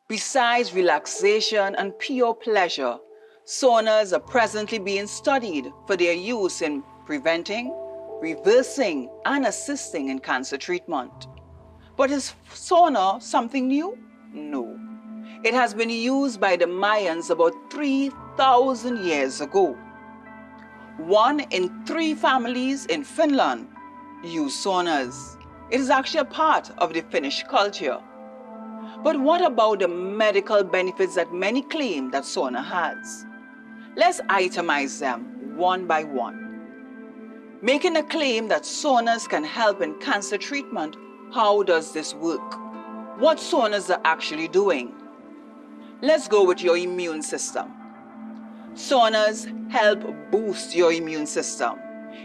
Besides relaxation and pure pleasure, saunas are presently being studied for their use in preventing, reversing, and assisting in cancer treatment. But is sauna something new? No. It has been used by the Mayans about 3,000 years ago. 1 in 3 families in Finland use saunas. It is actually a part of the Finnish culture. But what about the medical benefits that many claim that sauna has? Let's itemize them one by one. Making a claim that saunas can help in cancer treatment, how does this work? What saunas are actually doing? Let's go with your immune system. Saunas help boost your immune system.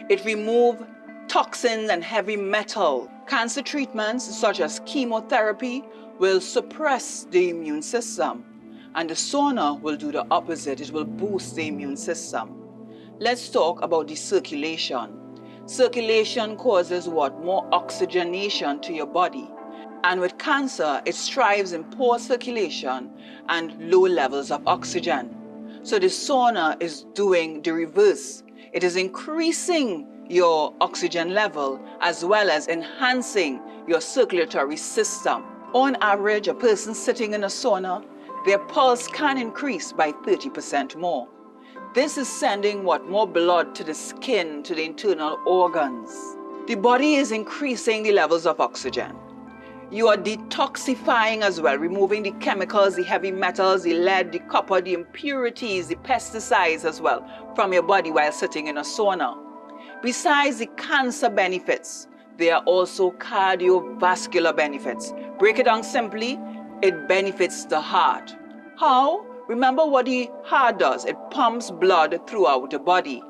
It removes toxins and heavy metal. Cancer treatments such as chemotherapy will suppress the immune system, and the sauna will do the opposite. It will boost the immune system. Let's talk about the circulation. Circulation causes what? More oxygenation to your body. And with cancer, it strives in poor circulation and low levels of oxygen. So the sauna is doing the reverse. It is increasing your oxygen level as well as enhancing your circulatory system. On average, a person sitting in a sauna, their pulse can increase by 30% more. This is sending more blood to the skin, to the internal organs. The body is increasing the levels of oxygen. You are detoxifying as well, removing the chemicals, the heavy metals, the lead, the copper, the impurities, the pesticides as well from your body while sitting in a sauna. Besides the cancer benefits, there are also cardiovascular benefits. Break it down simply, it benefits the heart. How? Remember what the heart does. It pumps blood throughout the body.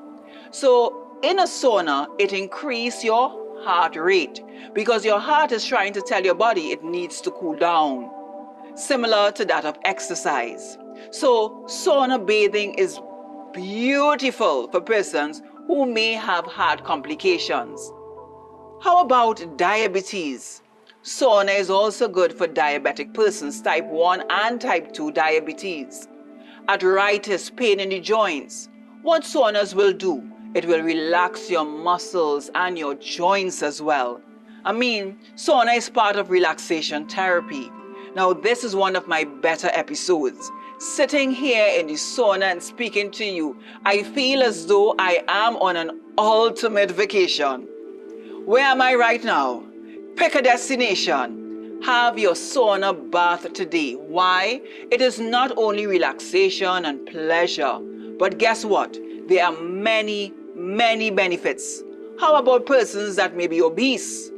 So in a sauna, it increases your heart rate because your heart is trying to tell your body it needs to cool down, similar to that of exercise. So sauna bathing is beautiful for persons who may have heart complications. How about diabetes? Sauna is also good for diabetic persons, type 1 and type 2 diabetes. Arthritis, pain in the joints. What saunas will do? It will relax your muscles and your joints as well. Sauna is part of relaxation therapy. Now, this is one of my better episodes. Sitting here in the sauna and speaking to you, I feel as though I am on an ultimate vacation. Where am I right now? Pick a destination. Have your sauna bath today. Why? It is not only relaxation and pleasure, but guess what? There are many benefits. How about persons that may be obese?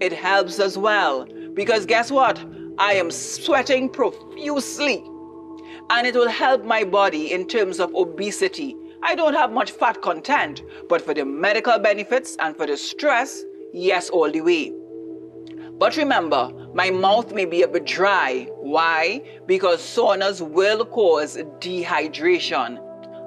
It helps as well because guess what? I am sweating profusely and it will help my body in terms of obesity. I don't have much fat content, but for the medical benefits and for the stress, yes, all the way. But remember, my mouth may be a bit dry. Why? Because saunas will cause dehydration.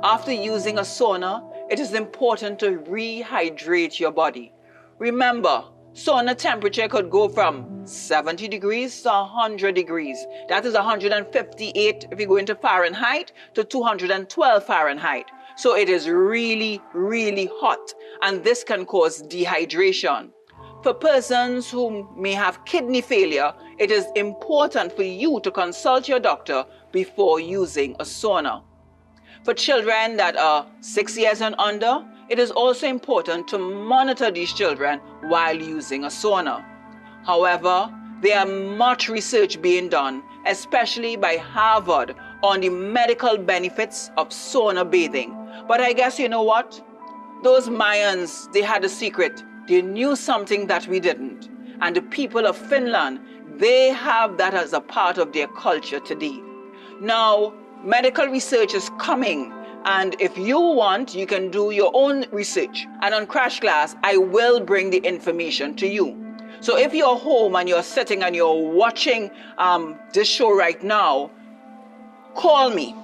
After using a sauna, it is important to rehydrate your body. Remember, sauna temperature could go from 70 degrees to 100 degrees. That is 158 if you go into Fahrenheit to 212 Fahrenheit. So it is really hot, and this can cause dehydration. For persons who may have kidney failure, it is important for you to consult your doctor before using a sauna. For children that are 6 years and under, it is also important to monitor these children while using a sauna. However, there are much research being done, especially by Harvard, on the medical benefits of sauna bathing. But I guess you know what? Those Mayans, they had a secret. They knew something that we didn't. And the people of Finland, they have that as a part of their culture today. Now, medical research is coming, and if you want, you can do your own research. And on Crash Class, I will bring the information to you. So if you're home and you're sitting and you're watching this show right now, call me.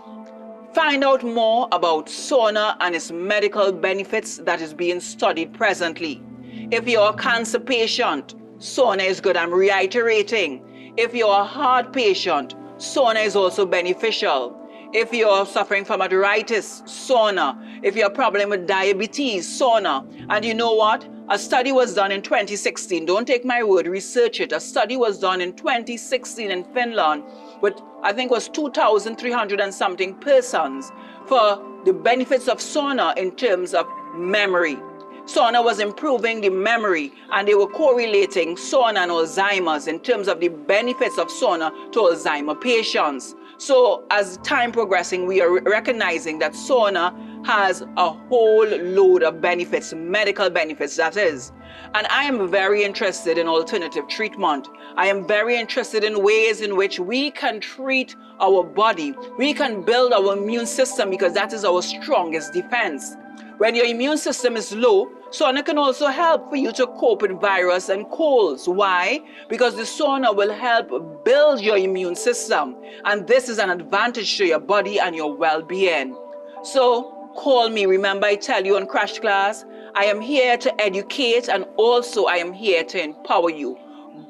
Find out more about sauna and its medical benefits that is being studied presently. If you're a cancer patient, sauna is good. I'm reiterating. If you're a heart patient, sauna is also beneficial. If you're suffering from arthritis, sauna. If you're a problem with diabetes, sauna. And you know what? A study was done in 2016. Don't take my word, research it. A study was done in 2016 in Finland with, I think it was 2,300 and something persons for the benefits of sauna in terms of memory. Sauna was improving the memory, and they were correlating sauna and Alzheimer's in terms of the benefits of sauna to Alzheimer patients. So as time progressing, we are recognizing that sauna has a whole load of benefits, medical benefits that is. And I am very interested in alternative treatment. I am very interested in ways in which we can treat our body. We can build our immune system because that is our strongest defense. When your immune system is low, sauna can also help for you to cope with virus and colds. Why? Because the sauna will help build your immune system. And this is an advantage to your body and your well-being. So call me. Remember, I tell you on Crash Class, I am here to educate, and also I am here to empower you.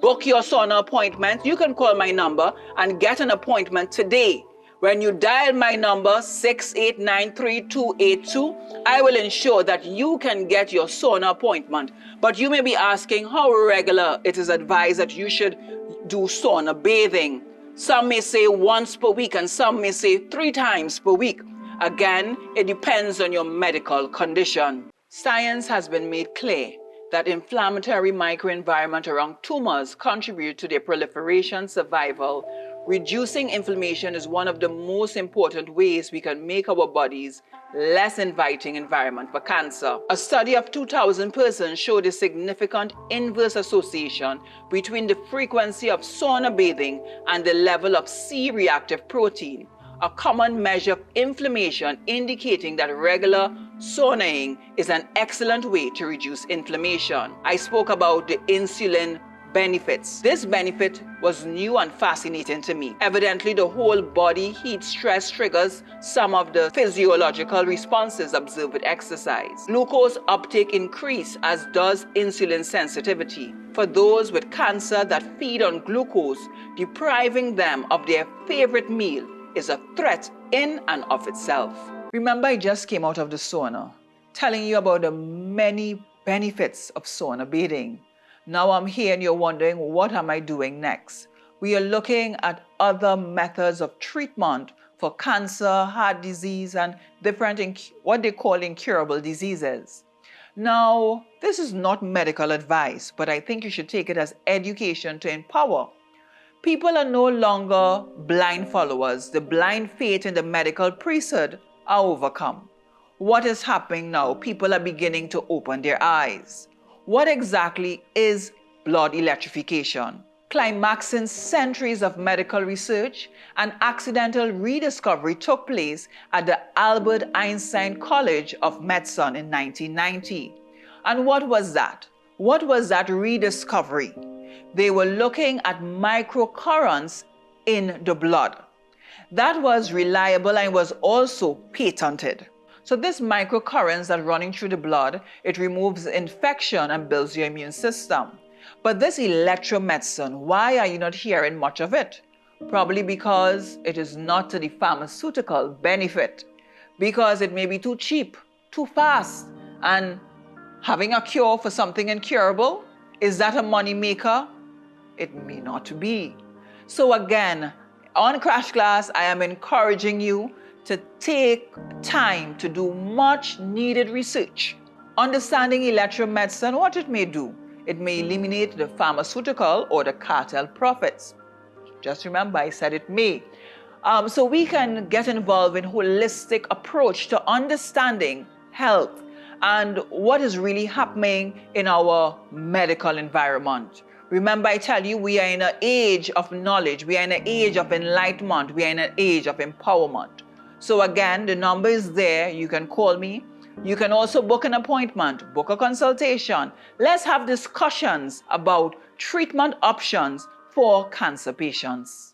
Book your sauna appointment. You can call my number and get an appointment today. When you dial my number 6893-282, I will ensure that you can get your sauna appointment. But you may be asking how regular it is advised that you should do sauna bathing. Some may say once per week and some may say 3 times per week. Again, it depends on your medical condition. Science has been made clear that inflammatory microenvironment around tumors contribute to their proliferation, survival. Reducing inflammation is one of the most important ways we can make our bodies less inviting environment for cancer. A study of 2,000 persons showed a significant inverse association between the frequency of sauna bathing and the level of C-reactive protein, a common measure of inflammation indicating that regular saunaing is an excellent way to reduce inflammation. I spoke about the insulin benefits. This benefit was new and fascinating to me. Evidently, the whole body heat stress triggers some of the physiological responses observed with exercise. Glucose uptake increase, as does insulin sensitivity. For those with cancer that feed on glucose, depriving them of their favorite meal is a threat in and of itself. Remember, I just came out of the sauna, telling you about the many benefits of sauna bathing. Now I'm here and you're wondering, what am I doing next? We are looking at other methods of treatment for cancer, heart disease, and different what they call incurable diseases. Now, this is not medical advice, but I think you should take it as education to empower. People are no longer blind followers. The blind faith in the medical priesthood are overcome. What is happening now? People are beginning to open their eyes. What exactly is blood electrification? Climaxing centuries of medical research, an accidental rediscovery took place at the Albert Einstein College of Medicine in 1990. And what was that? What was that rediscovery? They were looking at microcurrents in the blood. That was reliable and was also patented. So this microcurrents that running through the blood, it removes infection and builds your immune system. But this electromedicine, why are you not hearing much of it? Probably because it is not to the pharmaceutical benefit. Because it may be too cheap, too fast. And having a cure for something incurable, is that a money maker? It may not be. So again, on Crash Class, I am encouraging you to take time to do much needed research. Understanding electromedicine, what it may do. It may eliminate the pharmaceutical or the cartel profits. Just remember, I said it may. So we can get involved in holistic approach to understanding health and what is really happening in our medical environment. Remember, I tell you, we are in an age of knowledge. We are in an age of enlightenment. We are in an age of empowerment. So again, the number is there. You can call me. You can also book an appointment, book a consultation. Let's have discussions about treatment options for cancer patients.